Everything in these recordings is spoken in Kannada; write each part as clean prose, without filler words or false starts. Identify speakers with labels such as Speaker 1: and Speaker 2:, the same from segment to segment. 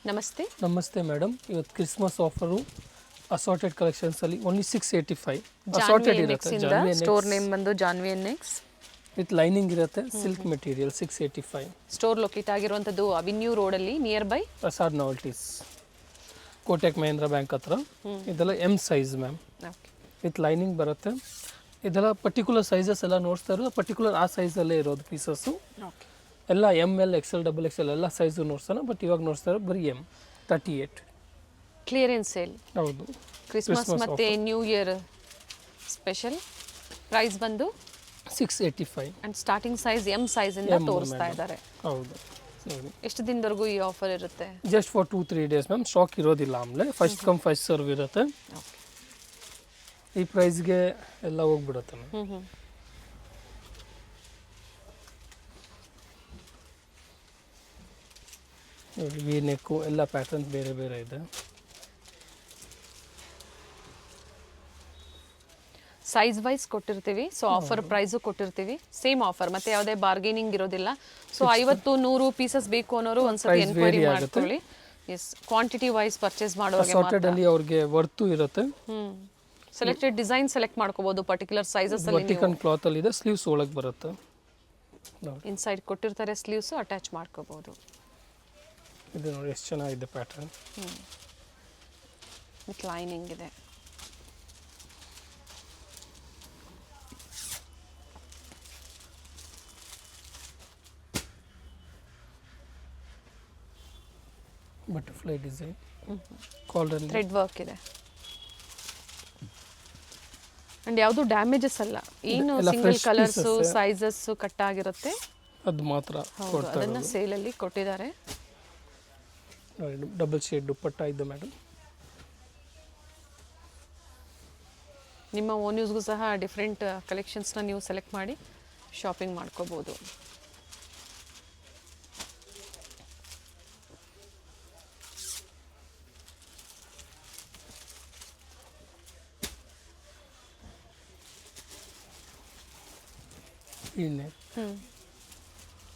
Speaker 1: ನಮಸ್ತೆ.
Speaker 2: ನಮಸ್ತೆ ಮೇಡಮ್, ಇವತ್ತು ಕ್ರಿಸ್ಮಸ್ ಆಫರು ಅಸಾರ್ಟೆಡ್ ಕಲೆಕ್ಷನ್ಸ್ ಅಲ್ಲಿ ಓನ್ಲಿ 685 ಅಸಾರ್ಟೆಡ್ ಇರುತ್ತೆ.
Speaker 1: ಜಾನ್ವಿ ಸ್ಟೋರ್ ನೇಮ್ ಬಂದು ಜಾನ್ವಿ ಎನ್ಎಕ್ಸ್
Speaker 2: ವಿತ್ ಲೈನಿಂಗ್ ಇರುತ್ತೆ, ಸಿಲ್ಕ್ ಮೆಟೀರಿಯಲ್ 685.
Speaker 1: ಸ್ಟೋರ್ ಲೊಕೇಟ್ ಆಗಿರುವಂತದ್ದು ಅವಿನ್ಯೂ ರೋಡ್ ಅಲ್ಲಿ near by
Speaker 2: Prasad novelties, Kotak Mahindra bank ಹತ್ರ. ಇದೆಲ್ಲ M size ma'am, with lining ಬರುತ್ತೆ. ಇದೆಲ್ಲ ಪರ್ಟಿಕ್ಯುಲರ್ ಸೈಜಸ್ ಎಲ್ಲ ನೋಡ್ತಾ ಇರೋದು ಪರ್ಟಿಕ್ಯುಲರ್ ಆ ಸೈಜಲ್ಲೇ ಇರೋದು ಪೀಸಸ್ಸು. ಎಲ್ಲ M L XL double XL ಎಲ್ಲ ಸೈಜು ನೋಡ್ತಾನೆ, ಬಟ್ ಇವಾಗ ನೋಡ್ತಾ ಇರೋ ಬರೀ ಎಮ್ 38
Speaker 1: ಕ್ಲಿಯರೆನ್ಸ್ ಸೇಲ್.
Speaker 2: ಹೌದು,
Speaker 1: ಕ್ರಿಸ್ಮಸ್ ಮತ್ತೆ ನ್ಯೂ ಇಯರ್ ಸ್ಪೆಷಲ್. ಪ್ರೈಸ್ ಬಂದು
Speaker 2: 685
Speaker 1: and starting size M size ಇಂದ ತೋರಿಸ್ತಾ ಇದ್ದಾರೆ.
Speaker 2: ಹೌದು,
Speaker 1: ಎಷ್ಟು ದಿನದವರೆಗೂ ಈ ಆಫರ್ ಇರುತ್ತೆ?
Speaker 2: Just for 2-3 days ma'am, stock ಇರೋದಿಲ್ಲ. ಆಮೇಲೆ ಫಸ್ಟ್ ಕಮ್ ಫಸ್ಟ್ ಸರ್ವ್ ಇರುತ್ತೆ. ಈ ಪ್ರೈಸ್ಗೆ ಎಲ್ಲ ಹೋಗ್ಬಿಡುತ್ತೆ ಮ್ಯಾಮ್. ವಿ ನೆಕ್ಕು ಎಲ್ಲ ಪ್ಯಾಟರ್ನ್ಸ್ ಬೇರೆ ಬೇರೆ ಇದೆ.
Speaker 1: ಸೈಜ್ ವೈಸ್ ಕೊಟ್ಟಿರ್ತೀವಿ, ಸೊ ಆಫರ್ ಪ್ರೈಸು ಕೊಟ್ಟಿರ್ತೀವಿ. ಸೇಮ್ ಆಫರ್, ಮತ್ತೆ ಯಾವುದೇ ಬಾರ್ಗೇನಿಂಗ್ ಇರೋದಿಲ್ಲ. ಸೊ 50-100 ಪೀಸಸ್ ಬೇಕು ಅನ್ನೋರು ಒಂದ್ಸತಿ ಎನ್ಕ್ವೈರಿ ಮಾಡ್ಕೊಳ್ಳಿ. ಎಸ್, ಕ್ವಾಂಟಿಟಿ ವೈಸ್ ಪರ್ಚೇಸ್ ಮಾಡುವಾಗ
Speaker 2: ಅಸಾರ್ಟೆಡ್ ಅಲ್ಲಿ ಅವ್ರಿಗೆ ವರ್ತು ಇರುತ್ತೆ.
Speaker 1: ಸೆಲೆಕ್ಟೆಡ್ ಡಿಸೈನ್ ಸೆಲೆಕ್ಟ್ ಮಾಡ್ಕೋಬಹುದು. ಪರ್ಟಿಕ್ಯುಲರ್ ಸೈಜಸ್ ಅಲ್ಲಿ
Speaker 2: ವರ್ಟಿಕಲ್ ಕ್ಲಾತ್ ಅಲ್ಲಿ ಇದೆ, ಸ್ಲೀವ್ಸ್ ಒಳಗೆ ಬರುತ್ತೆ.
Speaker 1: ಇನ್ಸೈಡ್ ಕೊಟ್ಟಿರ್ತಾರೆ, ಸ್ಲೀವ್ಸ್ ಅಟ್ಯಾಚ್ ಮಾಡ್ಕೋಬಹುದು.
Speaker 2: ಇದು ನೋಡಿ ಎಷ್ಟು ಚೆನ್ನಾಗಿದೆ ಪ್ಯಾಟರ್ನ್,
Speaker 1: ವಿತ್ ಲೈನಿಂಗ್ ಇದೆ.
Speaker 2: Butterfly design, collar
Speaker 1: thread work ಇದೆ. ಅಂಡ್ ಯಾವುದು ಡ್ಯಾಮೇಜಸ್ ಅಲ್ಲ, ಏನು ಸಿಂಗಲ್ ಕಲರ್ಸ್ ಸೈಜಸ್ ಕಟ್ ಆಗಿರುತ್ತೆ
Speaker 2: ಅದು ಮಾತ್ರ.
Speaker 1: ಅದನ್ನ ಸೇಲ್ ಅಲ್ಲಿ ಕೊಟ್ಟಿದ್ದಾರೆ.
Speaker 2: ಡಬಲ್ ಶೇಡ್ ದುಪ್ಪಟ್ಟ ಇದೆ ಮೇಡಮ್.
Speaker 1: ನಿಮ್ಮ ಓನ್ ಯೂಸ್ಗೂ ಸಹ ಡಿಫ್ರೆಂಟ್ ಕಲೆಕ್ಷನ್ಸ್ನ ನೀವು ಸೆಲೆಕ್ಟ್ ಮಾಡಿ ಶಾಪಿಂಗ್ ಮಾಡ್ಕೋಬಹುದು.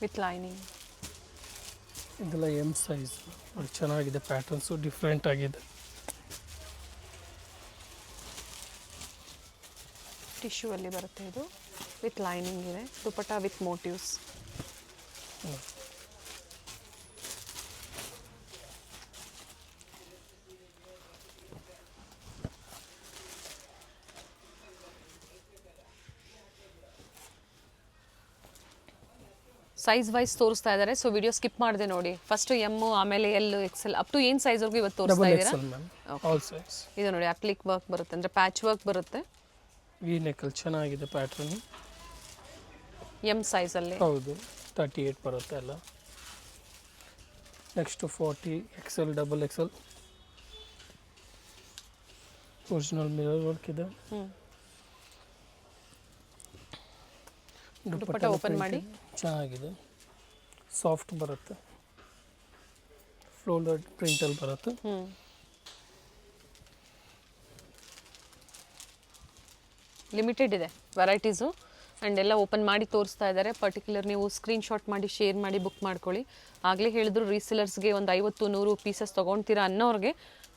Speaker 1: With lining.
Speaker 2: ಇದೆಲ್ಲ ಎಮ್ ಸೈಜ್, ಚೆನ್ನಾಗಿದೆ ಪ್ಯಾಟರ್ನ್ಸು, ಡಿಫ್ರೆಂಟ್ ಆಗಿದೆ.
Speaker 1: ಟಿಶ್ಯೂ ಅಲ್ಲಿ ಬರುತ್ತೆ ಇದು, ವಿತ್ ಲೈನಿಂಗ್ ಇದೆ. Dupatta with motifs. Size wise ತೋರಿಸ್ತಾ ಇದ್ದಾರೆ, ಸೊ ವಿಡಿಯೋ ಸ್ಕಿಪ್ ಮಾಡಿದೆ ನೋಡಿ. ಫಸ್ಟ್ ಎಮ್, ಆಮೇಲೆ ಎಲ್, ಎಕ್ಸೆಲ್, ಅಪ್ ಟು ಏನು ಸೈಜ್ವರೆಗೂ ಇವತ್ತು ತೋರಿಸ್ತಾ ಇದ್ದೀರಾ? ಇದು ನೋಡಿ ಅಪ್ಲಿಕ್ ವರ್ಕ್ ಬರುತ್ತೆ, ಅಂದರೆ ಪ್ಯಾಚ್ ವರ್ಕ್ ಬರುತ್ತೆ.
Speaker 2: ವಿ ನೆಕ್ಕಲ್ಲಿ ಚೆನ್ನಾಗಿದೆ ಪ್ಯಾಟರ್ನ್.
Speaker 1: ಎಮ್ ಸೈಜಲ್ಲಿ
Speaker 2: ಹೌದು, 38 ಬರುತ್ತೆ ಎಲ್ಲ. Next 40 XL double XL, original mirror work ಇದೆ.
Speaker 1: ದುಪಟ್ಟ ಓಪನ್ ಮಾಡಿ,
Speaker 2: ಚೆನ್ನಾಗಿದೆ, ಸಾಫ್ಟ್ ಬರುತ್ತೆ, ಫ್ಲೋರ್ ಪ್ರಿಂಟಲ್ಲಿ ಬರುತ್ತೆ.
Speaker 1: ಲಿಮಿಟೆಡ್ ಇದೆ ವೆರೈಟೀಸು, ಆ್ಯಂಡ್ ಎಲ್ಲ ಓಪನ್ ಮಾಡಿ ತೋರಿಸ್ತಾ ಇದ್ದಾರೆ. ಪರ್ಟಿಕ್ಯುಲರ್ ನೀವು ಸ್ಕ್ರೀನ್ಶಾಟ್ ಮಾಡಿ ಶೇರ್ ಮಾಡಿ ಬುಕ್ ಮಾಡ್ಕೊಳ್ಳಿ. ಆಗಲೇ ಹೇಳಿದ್ರು ರೀಸೇಲರ್ಸ್ಗೆ ಒಂದು 50-100 ಪೀಸಸ್ ತೊಗೊಳ್ತೀರಾ ಅನ್ನೋರಿಗೆ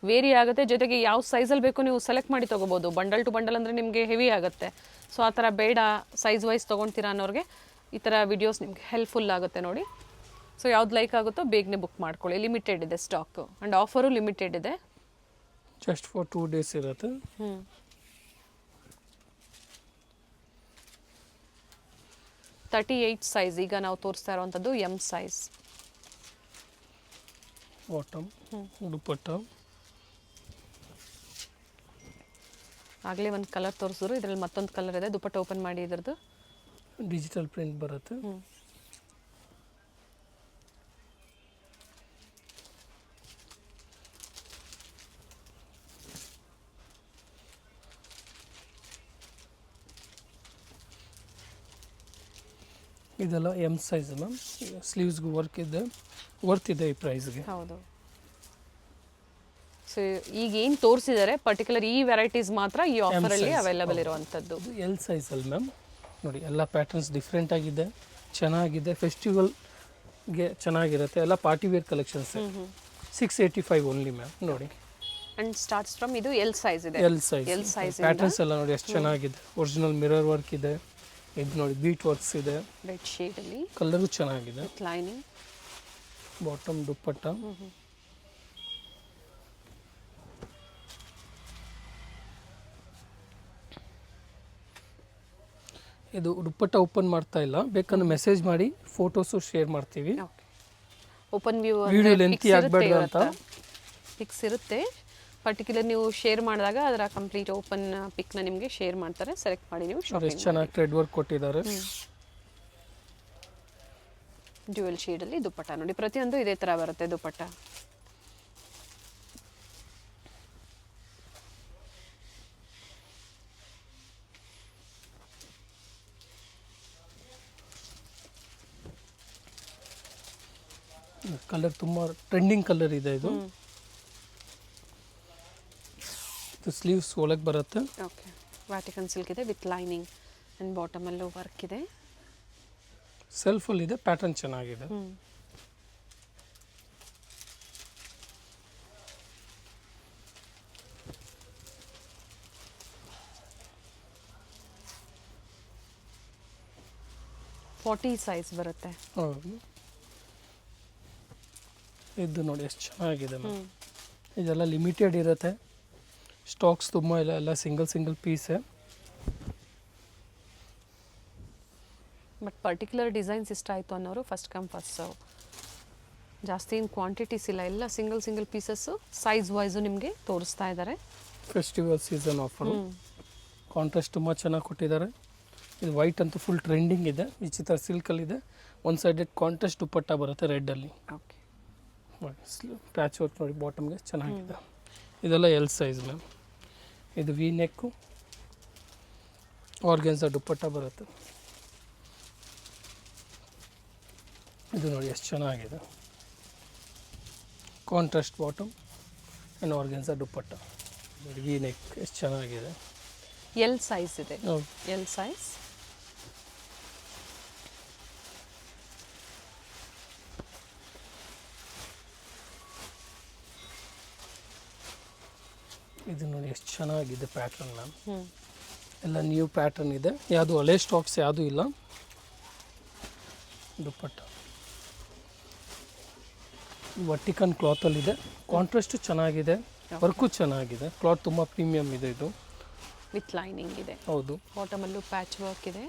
Speaker 1: ವೇರಿ ಆಗುತ್ತೆ. ಜೊತೆಗೆ ಯಾವ ಸೈಜಲ್ಲಿ ಬೇಕು ನೀವು ಸೆಲೆಕ್ಟ್ ಮಾಡಿ ತೊಗೋಬೋದು. ಬಂಡಲ್ ಟು ಬಂಡಲ್ ಅಂದರೆ ನಿಮಗೆ ಹೆವಿ ಆಗುತ್ತೆ. ಸೊ ಆ ಥರ ಬೇಡ, ಸೈಜ್ ವೈಸ್ ತೊಗೊಳ್ತೀರಾ ಅನ್ನೋರಿಗೆ ಈ ಥರ ವಿಡಿಯೋಸ್ ನಿಮ್ಗೆ ಹೆಲ್ಪ್ಫುಲ್ ಆಗುತ್ತೆ ನೋಡಿ. ಸೊ ಯಾವ್ದು ಲೈಕ್ ಆಗುತ್ತೋ ಬೇಗನೆ ಬುಕ್ ಮಾಡ್ಕೊಳ್ಳಿ. ಲಿಮಿಟೆಡ್ ಇದೆ ಸ್ಟಾಕು, ಆ್ಯಂಡ್ ಆಫರು ಲಿಮಿಟೆಡ್ ಇದೆ.
Speaker 2: ಜಸ್ಟ್ ಫಾರ್ 2 ಡೇಸ್ ಇರುತ್ತೆ.
Speaker 1: 38 ಸೈಜ್ ಈಗ ನಾವು ತೋರಿಸ್ತಾ ಇರೋವಂಥದ್ದು ಎಮ್ ಸೈಜ್.
Speaker 2: ಬಾಟಮ್, ದುಪಟ್ಟ.
Speaker 1: ಆಗಲೇ ಒಂದು ಕಲರ್ ತೋರಿಸಿದ್ರು, ಇದರಲ್ಲಿ ಮತ್ತೊಂದು ಕಲರ್ ಇದೆ. ದುಪಟ್ಟ ಓಪನ್ ಮಾಡಿ, ಇದರದ್ದು
Speaker 2: ಡಿಜಿಟಲ್ ಪ್ರಿಂಟ್ ಬರುತ್ತೆ. ಇದೆಲ್ಲ ಎಮ್ ಸೈಜ್ ಮ್ಯಾಮ್. ಸ್ಲೀವ್ಸ್ಗೂ ವರ್ಕ್ ಇದೆ, ವರ್ತ್ ಇದೆ ಈ ಪ್ರೈಸ್ಗೆ.
Speaker 1: ಹೌದು. ಸೊ ಈಗ ಏನು ತೋರಿಸಿದ್ದಾರೆ ಪರ್ಟಿಕ್ಯುಲರ್ ಈ ವೆರೈಟೀಸ್ ಮಾತ್ರ ಈ ಆಫರಲ್ಲಿ ಅವೈಲಬಲ್ ಇರುವಂಥದ್ದು.
Speaker 2: ಎಲ್ ಸೈಜಲ್ಲಿ ಮ್ಯಾಮ್ ನೋಡಿ, ಎಲ್ಲ ಪ್ಯಾಟರ್ನ್ಸ್ ಡಿಫ್ರೆಂಟ್ ಆಗಿದೆ, ಚೆನ್ನಾಗಿದೆ. ಫೆಸ್ಟಿವಲ್ಗೆ ಚೆನ್ನಾಗಿರುತ್ತೆ, ಎಲ್ಲ party wear collections. 685 only ma'am ನೋಡಿ.
Speaker 1: ಅಂಡ್ ಸ್ಟಾರ್ಟ್ಸ್ ಫ್ರಮ್ ಇದು ಎಲ್ ಸೈಜ್ ಇದೆ.
Speaker 2: L size.
Speaker 1: L size
Speaker 2: patterns ಎಲ್ಲ ನೋಡಿ ಎಷ್ಟು ಚೆನ್ನಾಗಿದೆ. ಒರಿಜಿನಲ್ ಮಿರರ್ ವರ್ಕ್ ಇದೆ. ಇದು ನೋಡಿ ಬೀಟ್ ವರ್ಕ್ಸ್ ಇದೆ.
Speaker 1: ರೆಡ್ ಶೇಡ್ ಅಲ್ಲಿ
Speaker 2: ಕಲರು ಚೆನ್ನಾಗಿದೆ.
Speaker 1: With lining.
Speaker 2: ಬಾಟಮ್ ದುಪ್ಪಟ್ಟ. ಇದು ದುಪ್ಪಟ್ಟ ಓಪನ್ ಮಾಡ್ತಾ ಇಲ್ಲ, ಬೇಕಂದ್ರೆ ಮೆಸೇಜ್ ಮಾಡಿ ಫೋಟೋಸು ಶೇರ್ ಮಾಡ್ತೀವಿ.
Speaker 1: Okay. Open view
Speaker 2: video lengthy ಆಗಬಾರ್ದು ಅಂತ
Speaker 1: ಪಿಕ್ಸ್ ಇರುತ್ತೆ. ಪರ್ಟಿಕ್ಯುಲರ್ ನೀವು ಶೇರ್ ಮಾಡಿದಾಗ ಅದರ ಕಂಪ್ಲೀಟ್ ಓಪನ್ ಪಿಕ್ನ ನಿಮಗೆ ಶೇರ್ ಮಾಡ್ತಾರೆ. ಸೆಲೆಕ್ಟ್ ಮಾಡಿ ನೀವು
Speaker 2: ಅವ್ರು ಎಷ್ಟು ಚೆನ್ನಾಗಿ ಥ್ರೆಡ್ ವರ್ಕ್ ಕೊಟ್ಟಿದ್ದಾರೆ.
Speaker 1: ಡ್ಯುಯಲ್ ಶೇಡಲ್ಲಿ ದುಪ್ಪಟ್ಟ ನೋಡಿ, ಪ್ರತಿಯೊಂದು ಇದೇ ಥರ ಬರುತ್ತೆ ದುಪ್ಪಟ್ಟ.
Speaker 2: ಕಲರ್ ತುಂಬ ಟ್ರೆಂಡಿಂಗ್ ಕಲರ್ ಇದೆ ಇದು. ಸ್ಲೀವ್ಸ್ ಒಳಗೆ ಬರುತ್ತೆ.
Speaker 1: ಓಕೆ. ವ್ಯಾಟಿಕನ್ ಸಿಲ್ಕ್ ಇದೆ ವಿತ್ ಲೈನಿಂಗ್ ಆ್ಯಂಡ್ ಬಾಟಮಲ್ಲೂ ವರ್ಕ್ ಇದೆ.
Speaker 2: ಸೆಲ್ಫಲ್ಲಿ ಇದೆ, ಪ್ಯಾಟರ್ನ್ ಚೆನ್ನಾಗಿದೆ.
Speaker 1: ಫಾರ್ಟಿ ಸೈಜ್ ಬರುತ್ತೆ.
Speaker 2: ಹೌದು. ಇದು ನೋಡಿ ಎಷ್ಟು ಚೆನ್ನಾಗಿದೆ ಮ್ಯಾಮ್. ಇದೆಲ್ಲ ಲಿಮಿಟೆಡ್ ಇರುತ್ತೆ, ಸ್ಟಾಕ್ಸ್ ತುಂಬ ಇಲ್ಲ, ಎಲ್ಲ ಸಿಂಗಲ್ ಪೀಸೇ.
Speaker 1: ಬಟ್ ಪರ್ಟಿಕ್ಯುಲರ್ ಡಿಸೈನ್ಸ್ ಇಷ್ಟ ಆಯಿತು ಅನ್ನೋರು ಫಸ್ಟ್ ಕಮ್ ಫಸ್ಟ್ ಸರ್ವ್. ಜಾಸ್ತಿ ಏನು ಕ್ವಾಂಟಿಟೀಸ್ ಇಲ್ಲ, ಎಲ್ಲ ಸಿಂಗಲ್ ಪೀಸಸ್ಸು ಸೈಜ್ ವೈಸು ನಿಮಗೆ ತೋರಿಸ್ತಾ ಇದ್ದಾರೆ.
Speaker 2: Festival season offer. ಕಾಂಟ್ರಾಸ್ಟ್ ತುಂಬ ಚೆನ್ನಾಗಿ ಕೊಟ್ಟಿದ್ದಾರೆ. ಇದು ವೈಟ್ ಅಂತೂ ಫುಲ್ ಟ್ರೆಂಡಿಂಗ್ ಇದೆ. ಈ ಚಿತ್ರ ಸಿಲ್ಕಲ್ಲಿದೆ. ಒನ್ ಸೈಡೆಡ್ ಕಾಂಟ್ರಾಸ್ಟ್ ದುಪ್ಪಟ್ಟ ಬರುತ್ತೆ ರೆಡ್ಡಲ್ಲಿ.
Speaker 1: ಓಕೆ.
Speaker 2: ಪ್ಯಾಚ್ ವರ್ಕ್ ನೋಡಿ ಬಾಟಮ್ಗೆ ಚೆನ್ನಾಗಿದೆ. ಇದೆಲ್ಲ ಎಲ್ ಸೈಜ್ ಮ್ಯಾಮ್. ಇದು ವಿ ನೆಕ್ಕು, ಆರ್ಗೆನ್ಸಾ ದುಪ್ಪಟ್ಟ ಬರುತ್ತೆ. ಇದು ನೋಡಿ ಎಷ್ಟು ಚೆನ್ನಾಗಿದೆ. Contrast bottom and organza dupatta. V neck ಎಷ್ಟು ಚೆನ್ನಾಗಿದೆ.
Speaker 1: ಎಲ್ ಸೈಜ್ ಇದೆ.
Speaker 2: ಹೌದು.
Speaker 1: L size.
Speaker 2: ಇದು ನೋಡಿ ಎಷ್ಟು ಚೆನ್ನಾಗಿದೆ ಪ್ಯಾಟ್ರನ್ ಮ್ಯಾಮ್. ಎಲ್ಲ ನ್ಯೂ ಪ್ಯಾಟ್ರನ್ ಇದೆ, ಯಾವುದು ಹಳೆ ಸ್ಟಾಕ್ಸ್ ಯಾವುದೂ ಇಲ್ಲ. ದುಪ್ಪಟ್ಟ ವರ್ಟಿಕನ್ ಕ್ಲಾತಲ್ಲಿದೆ. ಕಾಂಟ್ರಾಸ್ಟು ಚೆನ್ನಾಗಿದೆ, ವರ್ಕು ಚೆನ್ನಾಗಿದೆ. ಕ್ಲಾತ್ ತುಂಬ ಪ್ರೀಮಿಯಮ್ ಇದೆ ಇದು.
Speaker 1: ವಿತ್ ಲೈನಿಂಗ್ ಇದೆ.
Speaker 2: ಹೌದು.
Speaker 1: ಬಾಟಮಲ್ಲೂ ಪ್ಯಾಚ್ ವರ್ಕ್ ಇದೆ,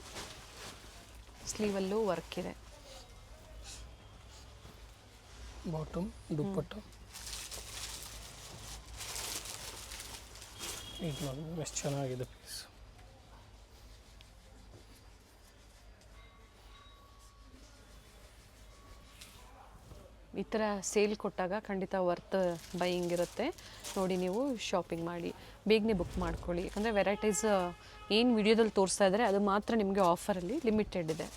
Speaker 1: ಸ್ಲೀವಲ್ಲೂ ವರ್ಕ್ ಇದೆ.
Speaker 2: ಬಾಟಮ್ ದುಪ್ಪಟ್ಟ. ಇದು ನೋಡಿ ಎಷ್ಟು ಚೆನ್ನಾಗಿದೆ ಪೀಸ್.
Speaker 1: ಈ ಥರ ಸೇಲ್ ಕೊಟ್ಟಾಗ ಖಂಡಿತ ವರ್ತ್ ಬೈಯಿಂಗ್ ಇರುತ್ತೆ. ನೋಡಿ ನೀವು ಶಾಪಿಂಗ್ ಮಾಡಿ ಬೇಗನೆ ಬುಕ್ ಮಾಡ್ಕೊಳ್ಳಿ. ಯಾಕಂದರೆ ವೆರೈಟೀಸ್ ಏನು ವಿಡಿಯೋದಲ್ಲಿ ತೋರಿಸ್ತಾ ಇದ್ದಾರೆ ಅದು ಮಾತ್ರ ನಿಮಗೆ ಆಫರಲ್ಲಿ ಲಿಮಿಟೆಡ್ ಇದೆ.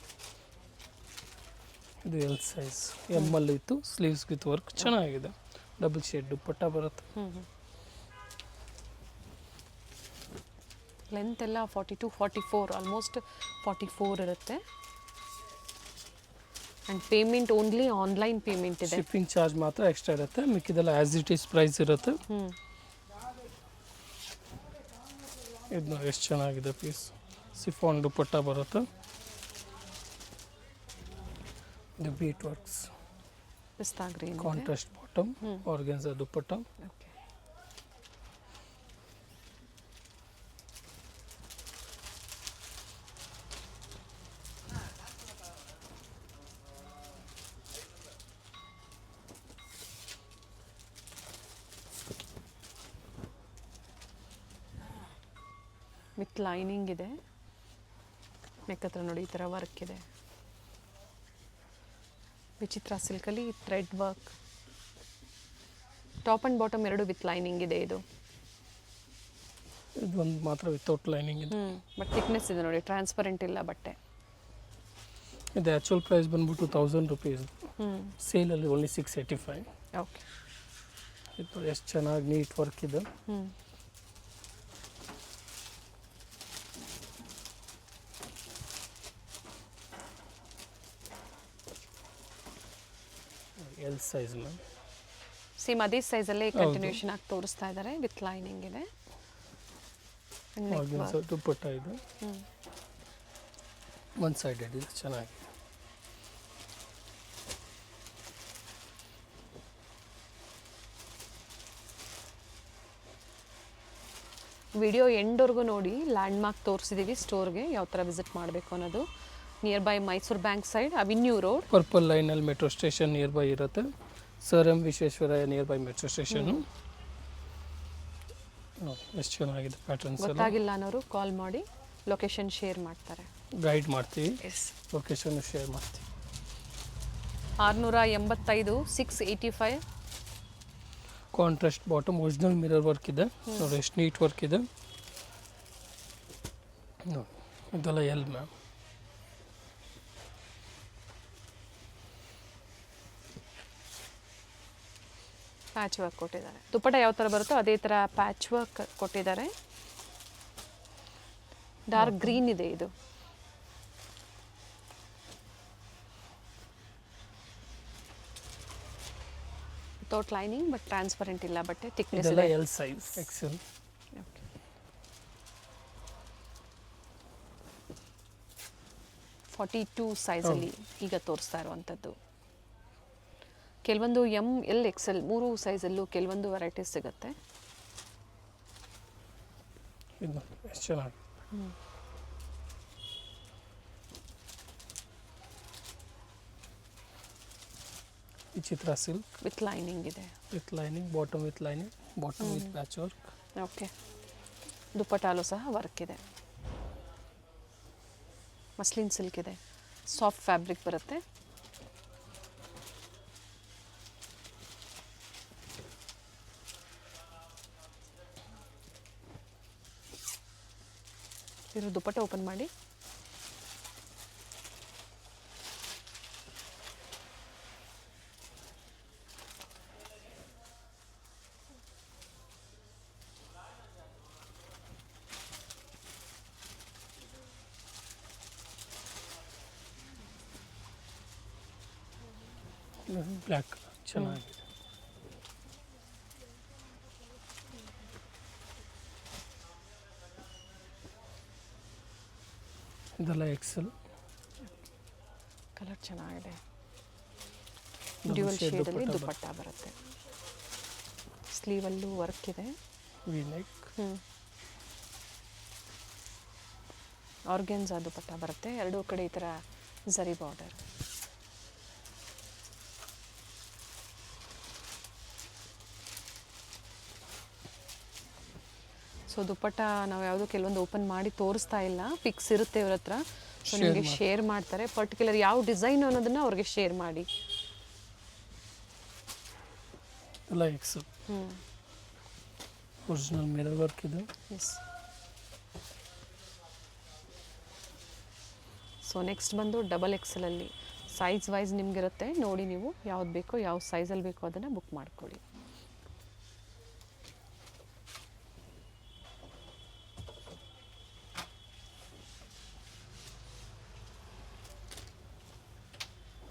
Speaker 2: ಇದು ಎಲ್ ಸೈಜ್. ಎಮ್ಮಲ್ಲಿ ಇತ್ತು, ಸ್ಲೀವ್ಸ್ ವಿತ್ ವರ್ಕ್ ಚೆನ್ನಾಗಿದೆ. ಡಬಲ್ ಶೇಡ್ ದುಪ್ಪಟ್ಟ ಬರುತ್ತೆ.
Speaker 1: ಲೆಂತ್ ಎಲ್ಲ 42 44 ಆಲ್ಮೋಸ್ಟ್ 44 ಇರುತ್ತೆ. And payment only online payment ಇದೆ.
Speaker 2: ಶಿಪ್ಪಿಂಗ್ ಚಾರ್ಜ್ ಮಾತ್ರ ಎಕ್ಸ್ಟ್ರಾ ಇರುತ್ತೆ, ಮಿಕ್ಕಿದೆಲ್ಲ ಆ್ಯಸ್ ಇಟ್ ಈಸ್ ಪ್ರೈಸ್ ಇರುತ್ತೆ. ಇದು ಎಷ್ಟು ಚೆನ್ನಾಗಿದೆ ಪೀಸ್. ಸಿಫಾನ್ ದುಪ್ಪಟ್ಟ ಬರುತ್ತೆ. ಇದು bead works,
Speaker 1: pista green,
Speaker 2: contrast bottom, organza dupatta.
Speaker 1: Okay. With lining ಇದೆ. ನೆಕ್ ಹತ್ರ ನೋಡಿ ಈ ಥರ ವರ್ಕ್ ಇದೆ. ವಿಚಿತ್ರ ಸಿಲ್ಕಲ್ಲಿ thread work. Top and bottom ಎರಡು ವಿತ್ ಲೈನಿಂಗ್ ಇದೆ. ಇದು
Speaker 2: ಒಂದು ಮಾತ್ರ ವಿತೌಟ್ ಲೈನಿಂಗ್ ಇದೆ.
Speaker 1: ಬಟ್ ಥಿಕ್ನೆಸ್ ಇದೆ ನೋಡಿ, ಟ್ರಾನ್ಸ್ಪರೆಂಟ್ ಇಲ್ಲ ಬಟ್ಟೆ.
Speaker 2: ಇದು ಆ್ಯಕ್ಚುಯಲ್ ಪ್ರೈಸ್ ಬಂದ್ಬಿಟ್ಟು 1000 ರುಪೀಸ್. ಸೇಲಲ್ಲಿ ಓನ್ಲಿ 685.
Speaker 1: ಓಕೆ.
Speaker 2: ಇದು ಎಷ್ಟು ಚೆನ್ನಾಗಿ ನೀಟ್ ವರ್ಕ್ ಇದೆ. L size ma'am.
Speaker 1: ಸೇಮ್ ಅದೇ ಸೈಜಲ್ಲೇ ಕಂಟಿನ್ಯೂಷನ್ ಆಗಿ ತೋರಿಸ್ತಾ ಇದ್ದಾರೆ. ವಿತ್ ಲೈನಿಂಗ್ ಇದೆ.
Speaker 2: ಆರ್ಗನ್ಸಾ ದುಪ್ಪಟ್ಟ ಇದು ಒನ್ ಸೈಡೆಡ್ ಇದೆ, ಚೆನ್ನಾಗಿದೆ.
Speaker 1: ವಿಡಿಯೋ ಎಂಡ್ವರೆಗೂ ನೋಡಿ. ಲ್ಯಾಂಡ್ ಮಾರ್ಕ್ ತೋರಿಸಿದ್ದೀವಿ ಸ್ಟೋರ್ಗೆ, ಯಾವ ಥರ ವಿಸಿಟ್ ಮಾಡಬೇಕು ಅನ್ನೋದು. Near by Mysuru bank side, avenue road,
Speaker 2: purple ಲೈನಲ್ಲಿ ಮೆಟ್ರೋ ಸ್ಟೇಷನ್ ನಿಯರ್ ಬೈ ಇರುತ್ತೆ. Sir M Visvesvaraya near by metro station. ಎಷ್ಟು ಚೆನ್ನಾಗಿದೆ ಪ್ಯಾಟರ್ನ್ಸ್.
Speaker 1: ಗೊತ್ತಾಗಿಲ್ಲ ಅನ್ನೋರು ಕಾಲ್ ಮಾಡಿ ಲೊಕೇಶನ್ ಶೇರ್ ಮಾಡ್ತಾರೆ,
Speaker 2: ಗೈಡ್ ಮಾಡ್ತೀವಿ,
Speaker 1: ಎಸ್.
Speaker 2: ಲೊಕೇಶನ್ ಶೇರ್ ಮಾಡ್ತೀವಿ.
Speaker 1: 685 685.
Speaker 2: Contrast bottom, original mirror work ಇದೆ ನೋಡಿ, ಎಷ್ಟು ನೀಟ್ ವರ್ಕ್ ಇದೆ ನೋಡಿ. ಇದೆಲ್ಲ ಎಲ್ ಮ್ಯಾಮ್.
Speaker 1: ಪ್ಯಾಚ್ ವರ್ಕ್ ಕೊಟ್ಟಿದ್ದಾರೆ. ದುಪ್ಪಟ್ಟ ಯಾವ ಥರ ಬರುತ್ತೋ ಅದೇ ಥರ ಪ್ಯಾಚ್ ವರ್ಕ್ ಕೊಟ್ಟಿದ್ದಾರೆ. ಡಾರ್ಕ್ ಗ್ರೀನ್ ಇದೆ ಇದು. ವಿತೌಟ್ ಲೈನಿಂಗ್, ಬಟ್ ಟ್ರಾನ್ಸ್ಪರೆಂಟ್ ಇಲ್ಲ ಬಟ್ಟೆ, ಥಿಕ್ನೆಸ್
Speaker 2: ಇದೆಲ್ಲ
Speaker 1: ಇದೆ.
Speaker 2: L size, Excel.
Speaker 1: 42 ಸೈಜಲ್ಲಿ ಈಗ ತೋರಿಸ್ತಾ ಇರುವಂಥದ್ದು. ಕೆಲವೊಂದು ಎಮ್ ಎಲ್ ಎಕ್ಸೆಲ್ 3 ಸೈಜಲ್ಲೂ ಕೆಲವೊಂದು ವೆರೈಟೀಸ್ ಸಿಗುತ್ತೆ.
Speaker 2: ಇದು ನೋಡಿ, ಎಷ್ಟು ಚೆನ್ನಾಗಿ. ಈ ಚಿತ್ರ ಸಿಲ್ಕ್
Speaker 1: ವಿತ್ ಲೈನಿಂಗ್ ಇದೆ.
Speaker 2: With lining, bottom with lining, bottom with patch work.
Speaker 1: Okay. ದುಪ್ಪಟ್ಟಾಲು ಸಹ ವರ್ಕ್ ಇದೆ. ಮಸ್ಲಿನ್ ಸಿಲ್ಕ್ ಇದೆ, ಸಾಫ್ಟ್ ಫ್ಯಾಬ್ರಿಕ್ ಬರುತ್ತೆ. ಇದ್ರ ದುಪ್ಪಟ್ಟ ಓಪನ್ ಮಾಡಿ.
Speaker 2: ಬ್ಲ್ಯಾಕ್ ಚೆನ್ನಾಗಿದೆ. ಇದೆಲ್ಲ ಎಕ್ಸೆಲ್.
Speaker 1: ಕಲರ್ ಚೆನ್ನಾಗಿದೆ. ಡ್ಯೂಯಲ್ ಶೇಡಲ್ಲಿ ದುಪ್ಪಟ್ಟ ಬರುತ್ತೆ. ಸ್ಲೀವಲ್ಲೂ ವರ್ಕ್ ಇದೆ.
Speaker 2: V neck.
Speaker 1: ಆರ್ಗೆನ್ಸಾ ದುಪ್ಪಟ್ಟ ಬರುತ್ತೆ. ಎರಡೂ ಕಡೆ ಈ ಥರ ಝರಿ ಬಾರ್ಡರ್. ಸೊ ದುಪ್ಪಟ್ಟ ನಾವು ಯಾವುದು ಕೆಲವೊಂದು ಓಪನ್ ಮಾಡಿ ತೋರಿಸ್ತಾ ಇಲ್ಲ, ಪಿಕ್ಸ್ ಇರುತ್ತೆ ಇವ್ರ ಹತ್ರ. ಸೊ ನಿಮಗೆ ಶೇರ್ ಮಾಡ್ತಾರೆ. ಪರ್ಟಿಕ್ಯುಲರ್ ಯಾವ ಡಿಸೈನ್ ಅನ್ನೋದನ್ನ ಅವ್ರಿಗೆ ಶೇರ್ ಮಾಡಿ.
Speaker 2: ಎಲ್ಲ ಎಕ್ಸೆಲ್. ಒರಿಜಿನಲ್ ಮಿರರ್ ವರ್ಕ್ ಇದೆ.
Speaker 1: ಎಸ್. ಸೊ ನೆಕ್ಸ್ಟ್ ಬಂದು ಡಬಲ್ ಎಕ್ಸೆಲಲ್ಲಿ ಸೈಜ್ ವೈಸ್ ನಿಮಗಿರುತ್ತೆ. ನೋಡಿ ನೀವು ಯಾವ್ದು ಬೇಕೋ, ಯಾವ ಸೈಜಲ್ಲಿ ಬೇಕೋ ಅದನ್ನು ಬುಕ್ ಮಾಡ್ಕೊಳ್ಳಿ.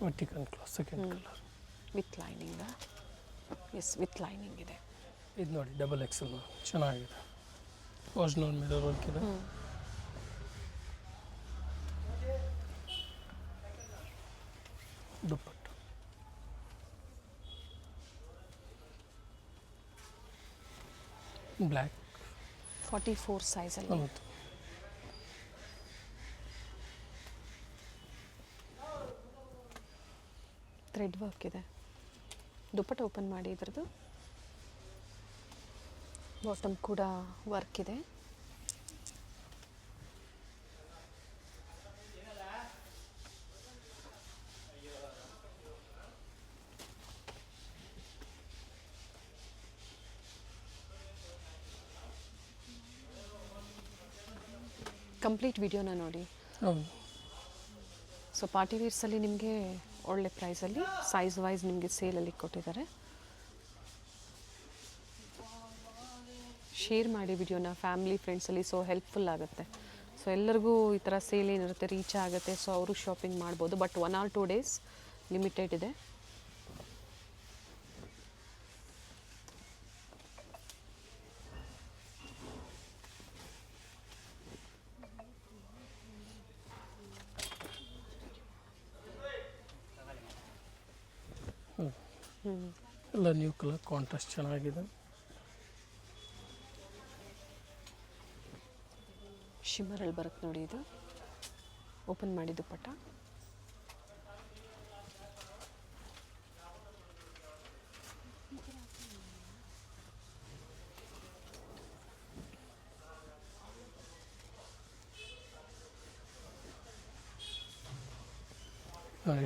Speaker 2: Vertical cloth, second colour
Speaker 1: with lining. Yes, with lining ಇದೆ.
Speaker 2: ಇದು ನೋಡಿ ಡಬಲ್ ಎಕ್ಸೆಲ್ ಚೆನ್ನಾಗಿದೆ. ಒರಿಜಿನಲ್ ಮಿರರ್ ವರ್ಕ್ ಇದೆ. ದುಪ್ಪಟ್ಟ ಬ್ಲ್ಯಾಕ್.
Speaker 1: 44 ಸೈಜಲ್ಲಿ.
Speaker 2: ಹೌದು.
Speaker 1: ಥ್ರೆಡ್ ವರ್ಕ್ ಇದೆ. ದುಪ್ಪಟ್ಟ ಓಪನ್ ಮಾಡಿ. ಇದ್ರದ್ದು ಬಾಟಮ್ ಕೂಡ ವರ್ಕ್ ಇದೆ. ಕಂಪ್ಲೀಟ್ ವಿಡಿಯೋನ ನೋಡಿ.
Speaker 2: ಹೌದು.
Speaker 1: ಸೊ ಪಾರ್ಟಿ ವೇರ್ಸಲ್ಲಿ ನಿಮಗೆ ಒಳ್ಳೆ ಪ್ರೈಸಲ್ಲಿ ಸೈಜ್ ವೈಸ್ ನಿಮಗೆ ಸೇಲಲ್ಲಿ ಕೊಟ್ಟಿದ್ದಾರೆ. ಶೇರ್ ಮಾಡಿ ವಿಡಿಯೋನ ಫ್ಯಾಮಿಲಿ ಫ್ರೆಂಡ್ಸಲ್ಲಿ, ಸೊ ಹೆಲ್ಪ್ಫುಲ್ ಆಗುತ್ತೆ. ಸೊ ಎಲ್ಲರಿಗೂ ಈ ಥರ ಸೇಲ್ ಏನಿರುತ್ತೆ ರೀಚ್ ಆಗುತ್ತೆ. ಸೊ ಅವರು ಶಾಪಿಂಗ್ ಮಾಡ್ಬೋದು. ಬಟ್ 1 or 2 days ಲಿಮಿಟೆಡ್ ಇದೆ.
Speaker 2: ಎಲ್ಲ ನ್ಯೂ ಕಲರ್ ಕಾಂಟ್ರಾಸ್ಟ್ ಚೆನ್ನಾಗಿದೆ.
Speaker 1: ಶಿಮ್ಮರಲ್ಲಿ ಬರುತ್ತೆ ನೋಡಿ, ಇದು ಓಪನ್ ಮಾಡಿ ದುಪ್ಪಟ್ಟ.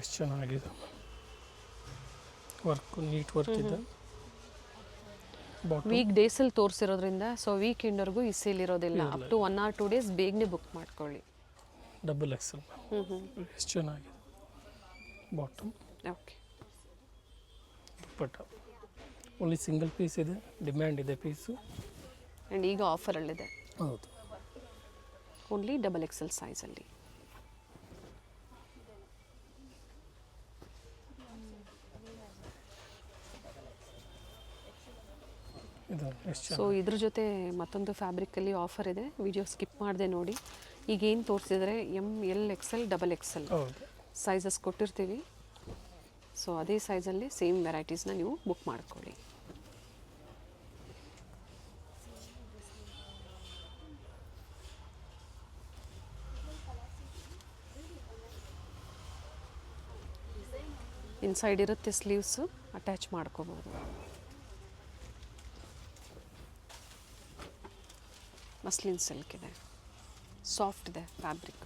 Speaker 2: ಎಷ್ಟು ಚೆನ್ನಾಗಿದೆ, ವರ್ಕ್ ನೀಟ್ ವರ್ಕ್ ಇದೆ.
Speaker 1: ವೀಕ್ ಡೇಸಲ್ಲಿ ತೋರಿಸಿರೋದ್ರಿಂದ ಸೊ ವೀಕೆಂಡ್ವರೆಗೂ ಈ ಸೇಲ್ ಇರೋದಿಲ್ಲ. ಅಪ್ ಟು 1 or 2 days ಬೇಗನೆ ಬುಕ್ ಮಾಡ್ಕೊಳ್ಳಿ.
Speaker 2: ಡಬಲ್ ಎಕ್ಸೆಲ್ ಎಷ್ಟು ಚೆನ್ನಾಗಿದೆ. ಬಾಟಮ್
Speaker 1: ಓಕೆ,
Speaker 2: ದುಪ್ಪಟ್ಟ ಓನ್ಲಿ ಸಿಂಗಲ್ ಪೀಸ್ ಇದೆ, ಡಿಮ್ಯಾಂಡ್ ಇದೆ ಪೀಸು.
Speaker 1: ಆ್ಯಂಡ್ ಈಗ ಆಫರಲ್ಲಿದೆ,
Speaker 2: ಹೌದು.
Speaker 1: ಓನ್ಲಿ XXL ಸೈಜಲ್ಲಿ.
Speaker 2: ಇದು ಎಷ್ಟು
Speaker 1: ಸೊ ಇದ್ರ ಜೊತೆ ಮತ್ತೊಂದು ಫ್ಯಾಬ್ರಿಕಲ್ಲಿ ಆಫರ್ ಇದೆ, ವಿಡಿಯೋ ಸ್ಕಿಪ್ ಮಾಡಿದೆ ನೋಡಿ. ಈಗೇನು ತೋರಿಸಿದರೆ ML XL XXL
Speaker 2: ಹೌದು
Speaker 1: ಸೈಜಸ್ ಕೊಟ್ಟಿರ್ತೀವಿ. ಸೊ ಅದೇ ಸೈಜಲ್ಲಿ ಸೇಮ್ ವೆರೈಟೀಸ್ನ ನೀವು ಬುಕ್ ಮಾಡ್ಕೊಳ್ಳಿ. ಇನ್ಸೈಡ್ ಇರುತ್ತೆ ಸ್ಲೀವ್ಸು, ಅಟ್ಯಾಚ್ ಮಾಡ್ಕೋಬೋದು. ಮಸ್ಲಿನ್ ಸಿಲ್ಕ್ ಇದೆ, ಸಾಫ್ಟ್ ಇದೆ ಫ್ಯಾಬ್ರಿಕ್.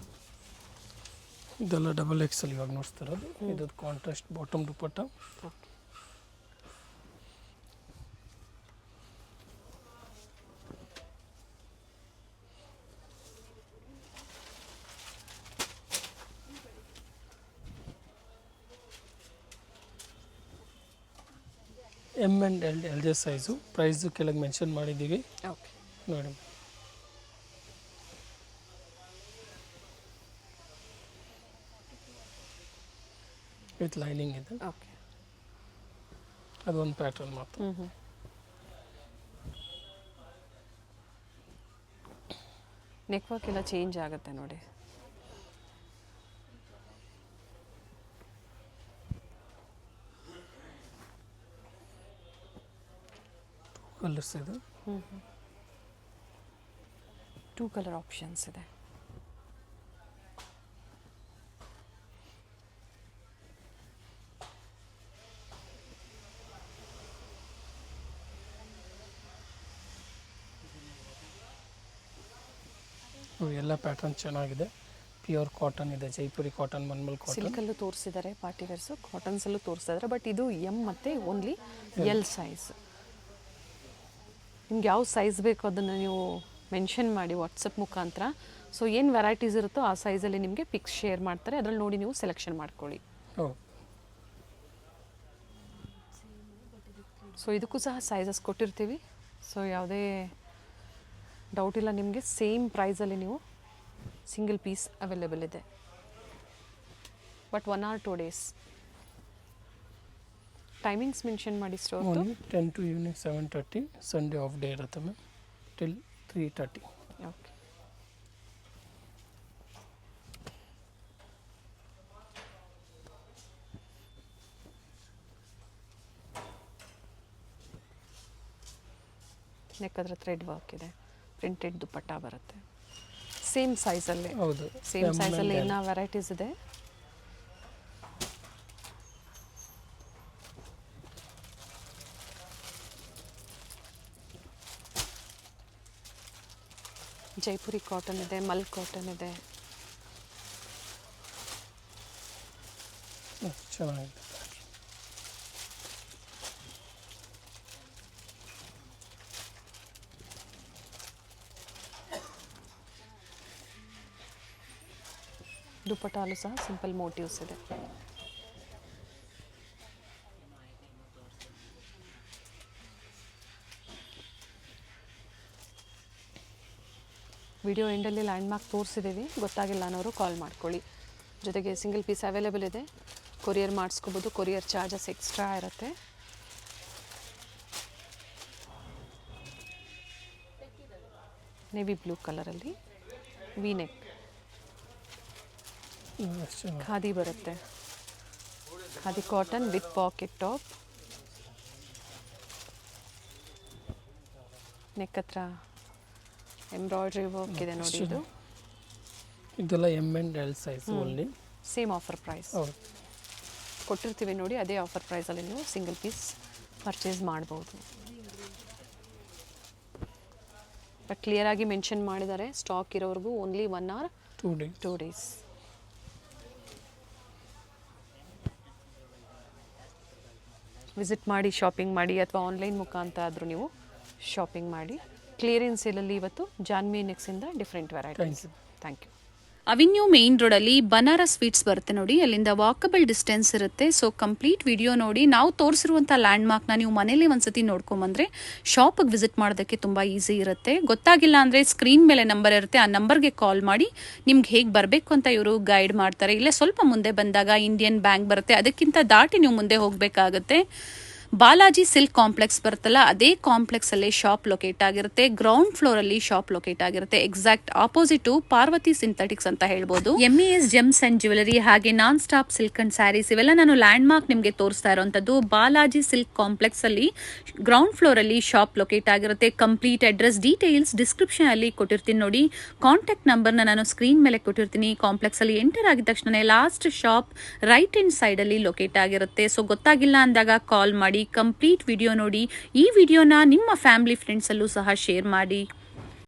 Speaker 2: ಇದೆಲ್ಲ ಡಬಲ್ ಎಕ್ಸೆಲ್ ಇವಾಗ ನೋಡ್ತಿರೋದು. ಇದು contrast bottom dupatta.
Speaker 1: Okay,
Speaker 2: M and LJ size. Price ಕೆಳಗೆ ಮೆನ್ಷನ್ ಮಾಡಿದ್ದೀವಿ
Speaker 1: ಓಕೆ.
Speaker 2: ನೋಡಿ. ವಿತ್ ಲೈನಿಂಗ್ ಇದೆ.
Speaker 1: ಓಕೆ,
Speaker 2: ಅದೊಂದು ಪ್ಯಾಟರ್ನ್ ಮಾತ್ರ.
Speaker 1: ನೆಕ್ ವರ್ಕ್ ಎಲ್ಲ ಚೇಂಜ್ ಆಗುತ್ತೆ ನೋಡಿ.
Speaker 2: ಕಲರ್ಸ್ ಇದೆ.
Speaker 1: 2 ಕಲರ್ ಆಪ್ಷನ್ಸ್ ಇದೆ.
Speaker 2: ಎಲ್ಲ ಪ್ಯಾಟರ್ನ್ ಚೆನ್ನಾಗಿದೆ. ಪ್ಯೂರ್ ಕಾಟನ್ ಇದೆ, ಜೈಪುರಿ ಕಾಟನ್, ಮನ್ಮಲ್ ಕಾಟನ್.
Speaker 1: ಸಿಲ್ಕಲ್ಲೂ ತೋರಿಸಿದ್ದಾರೆ, ಪಾರ್ಟಿ ವೇರ್ಸು, ಕಾಟನ್ಸಲ್ಲೂ ತೋರಿಸಿದ್ದಾರೆ. ಬಟ್ ಇದು M ಮತ್ತು ಓನ್ಲಿ L ಸೈಜ್. ನಿಮ್ಗೆ ಯಾವ ಸೈಜ್ ಬೇಕು ಅದನ್ನು ನೀವು ಮೆನ್ಷನ್ ಮಾಡಿ ವಾಟ್ಸಪ್ ಮುಖಾಂತರ. ಸೊ ಏನು ವೆರೈಟೀಸ್ ಇರುತ್ತೋ ಆ ಸೈಜಲ್ಲಿ ನಿಮಗೆ ಪಿಕ್ಸ್ ಶೇರ್ ಮಾಡ್ತಾರೆ, ಅದರಲ್ಲಿ ನೋಡಿ ನೀವು ಸೆಲೆಕ್ಷನ್ ಮಾಡ್ಕೊಳ್ಳಿ. ಸೊ ಇದಕ್ಕೂ ಸಹ ಸೈಜಸ್ ಕೊಟ್ಟಿರ್ತೀವಿ. ಸೊ ಯಾವುದೇ ಡೌಟ್ ಇಲ್ಲ ನಿಮಗೆ. ಸೇಮ್ ಪ್ರೈಸಲ್ಲಿ ನೀವು ಸಿಂಗಲ್ ಪೀಸ್ ಅವೈಲೇಬಲ್ ಇದೆ. But 1 or 2 days timings mention ಮಾಡಿ store.
Speaker 2: 10 to evening 7:30. Sunday off day ಇರುತ್ತೆ ಮ್ಯಾಮ್, ಟಿಲ್ 3:30.
Speaker 1: ಓಕೆ, ನೆಕ್ ಹತ್ರ ಥ್ರೆಡ್ ವರ್ಕ್ ಇದೆ, ಪ್ರಿಂಟೆಡ್ ದುಪ್ಪಟ್ಟ ಬರುತ್ತೆ. ಸೇಮ್ ಸೈಜಲ್ಲೇ,
Speaker 2: ಹೌದು,
Speaker 1: ಸೇಮ್ ಸೈಜಲ್ಲಿ ಏನೋ ವೆರೈಟೀಸ್ ಇದೆ. ಜೈಪುರಿ ಕಾಟನ್ ಇದೆ, ಮಲ್ ಕಾಟನ್ ಇದೆ.
Speaker 2: ಚೆನ್ನಾಗಿದೆ.
Speaker 1: ದುಪ್ಪಟ್ಟಾಲು ಸಹ ಸಿಂಪಲ್ ಮೋಟಿವ್ಸ್ ಇದೆ. ವಿಡಿಯೋ ಎಂಡಲ್ಲಿ ಲ್ಯಾಂಡ್ ಮಾರ್ಕ್ ತೋರಿಸಿದ್ದೀವಿ, ಗೊತ್ತಾಗಿಲ್ಲ ಅನ್ನೋರು ಕಾಲ್ ಮಾಡ್ಕೊಳ್ಳಿ. ಜೊತೆಗೆ ಸಿಂಗಲ್ ಪೀಸ್ ಅವೈಲೇಬಲ್ ಇದೆ, ಕೊರಿಯರ್ ಮಾಡಿಸ್ಕೋಬೋದು. ಕೊರಿಯರ್ ಚಾರ್ಜಸ್ ಎಕ್ಸ್ಟ್ರಾ ಇರುತ್ತೆ. ನೇವಿ ಬ್ಲೂ ಕಲರಲ್ಲಿ ವಿ ನೆಕ್, ಖಾದಿ ಬರುತ್ತೆ. Khadi cotton with pocket top. Neck ಹತ್ರ ಎಂಬ್ರಾಯ್ಡ್ರಿ ವರ್ಕ್ ಇದೆ ನೋಡಿ. ಇದು
Speaker 2: ಇದೆಲ್ಲ M&L size only.
Speaker 1: Same offer price
Speaker 2: ಹೌದು.
Speaker 1: ಕೊಟ್ಟಿರ್ತೀವಿ ನೋಡಿ, ಅದೇ ಆಫರ್ ಪ್ರೈಸಲ್ಲಿ ನೀವು ಸಿಂಗಲ್ ಪೀಸ್ ಪರ್ಚೇಸ್ ಮಾಡ್ಬೋದು. ಬಟ್ ಕ್ಲಿಯರ್ ಆಗಿ ಮೆನ್ಷನ್ ಮಾಡಿದ್ದಾರೆ, ಸ್ಟಾಕ್ ಇರೋವರೆಗೂ ಓನ್ಲಿ 1 hour 2 days. ವಿಸಿಟ್ ಮಾಡಿ ಶಾಪಿಂಗ್ ಮಾಡಿ, ಅಥವಾ ಆನ್ಲೈನ್ ಮುಖಾಂತರ ಆದರೂ ನೀವು ಶಾಪಿಂಗ್ ಮಾಡಿ. ಕ್ಲಿಯರೆನ್ಸ್ ಸೇಲಲ್ಲಿ ಇವತ್ತು ಜಾನ್ವಿ ನೆಕ್ಸಿಂದ different varieties. Thank you.
Speaker 3: Avenue main ರೋಡಲ್ಲಿ ಬನಾರಸ್ ಸ್ವೀಟ್ಸ್ ಬರುತ್ತೆ ನೋಡಿ, ಅಲ್ಲಿಂದ ವಾಕಬಲ್ ಡಿಸ್ಟೆನ್ಸ್ ಇರುತ್ತೆ. ಸೊ ಕಂಪ್ಲೀಟ್ ವಿಡಿಯೋ ನೋಡಿ. ನಾವು ತೋರಿಸಿರುವಂಥ ಲ್ಯಾಂಡ್ಮಾರ್ಕ್ನ ನೀವು ಮನೇಲಿ ಒಂದ್ಸತಿ ನೋಡ್ಕೊಂಬಂದ್ರೆ ಶಾಪಿಗೆ ವಿಸಿಟ್ ಮಾಡೋದಕ್ಕೆ ತುಂಬ ಈಸಿ ಇರುತ್ತೆ. ಗೊತ್ತಾಗಿಲ್ಲ ಅಂದರೆ ಸ್ಕ್ರೀನ್ ಮೇಲೆ ನಂಬರ್ ಇರುತ್ತೆ, ಆ ನಂಬರ್ಗೆ ಕಾಲ್ ಮಾಡಿ ನಿಮ್ಗೆ ಹೇಗೆ ಬರಬೇಕು ಅಂತ ಇವರು ಗೈಡ್ ಮಾಡ್ತಾರೆ. ಇಲ್ಲೇ ಸ್ವಲ್ಪ ಮುಂದೆ ಬಂದಾಗ ಇಂಡಿಯನ್ ಬ್ಯಾಂಕ್ ಬರುತ್ತೆ, ಅದಕ್ಕಿಂತ ದಾಟಿ ನೀವು ಮುಂದೆ ಹೋಗಬೇಕಾಗುತ್ತೆ. ಬಾಲಾಜಿ ಸಿಲ್ಕ್ ಕಾಂಪ್ಲೆಕ್ಸ್ ಬರುತ್ತಲ್ಲ, ಅದೇ ಕಾಂಪ್ಲೆಕ್ಸ್ ಅಲ್ಲಿ ಶಾಪ್ ಲೊಕೇಟ್ ಆಗಿರುತ್ತೆ. ಗ್ರೌಂಡ್ ಫ್ಲೋರ್ ಅಲ್ಲಿ ಶಾಪ್ ಲೊಕೇಟ್ ಆಗಿರುತ್ತೆ. ಎಕ್ಸಾಕ್ಟ್ ಆಪೋಸಿಟ್ ಪಾರ್ವತಿ ಸಿಂಥೆಟಿಕ್ಸ್ ಅಂತ ಹೇಳ್ಬೋದು. MES ಜೆಮ್ಸ್ ಅಂಡ್ ಜ್ಯುವೆಲರಿ ಹಾಗೆ non stop silk and saris ಇವೆಲ್ಲ ನಾನು ಲ್ಯಾಂಡ್ ಮಾರ್ಕ್ ನಿಮಗೆ ತೋರಿಸ್ತಾ ಇರುವಂತದ್ದು. ಬಾಲಾಜಿ ಸಿಲ್ಕ್ ಕಾಂಪ್ಲೆಕ್ಸ್ ಅಲ್ಲಿ ಗ್ರೌಂಡ್ ಫ್ಲೋರ್ ಅಲ್ಲಿ ಶಾಪ್ ಲೊಕೇಟ್ ಆಗಿರುತ್ತೆ. ಕಂಪ್ಲೀಟ್ ಅಡ್ರೆಸ್ ಡೀಟೇಲ್ಸ್ ಡಿಸ್ಕ್ರಿಪ್ಷನ್ ಅಲ್ಲಿ ಕೊಟ್ಟಿರ್ತೀನಿ ನೋಡಿ. ಕಾಂಟ್ಯಾಕ್ಟ್ ನಂಬರ್ನ ನಾನು ಸ್ಕ್ರೀನ್ ಮೇಲೆ ಕೊಟ್ಟಿರ್ತೀನಿ. ಕಾಂಪ್ಲೆಕ್ಸ್ ಅಲ್ಲಿ ಎಂಟರ್ ಆಗಿದ ತಕ್ಷಣ last shop right hand side ಅಲ್ಲಿ ಲೊಕೇಟ್ ಆಗಿರುತ್ತೆ. ಸೊ ಗೊತ್ತಾಗಿಲ್ಲ ಅಂದಾಗ ಕಾಲ್ ಮಾಡಿ, ಕಂಪ್ಲೀಟ್ ವಿಡಿಯೋ ನೋಡಿ. ಈ ವಿಡಿಯೋನ ನಿಮ್ಮ ಫ್ಯಾಮಿಲಿ ಫ್ರೆಂಡ್ಸ್ ಅಲ್ಲೂ ಸಹ ಶೇರ್ ಮಾಡಿ.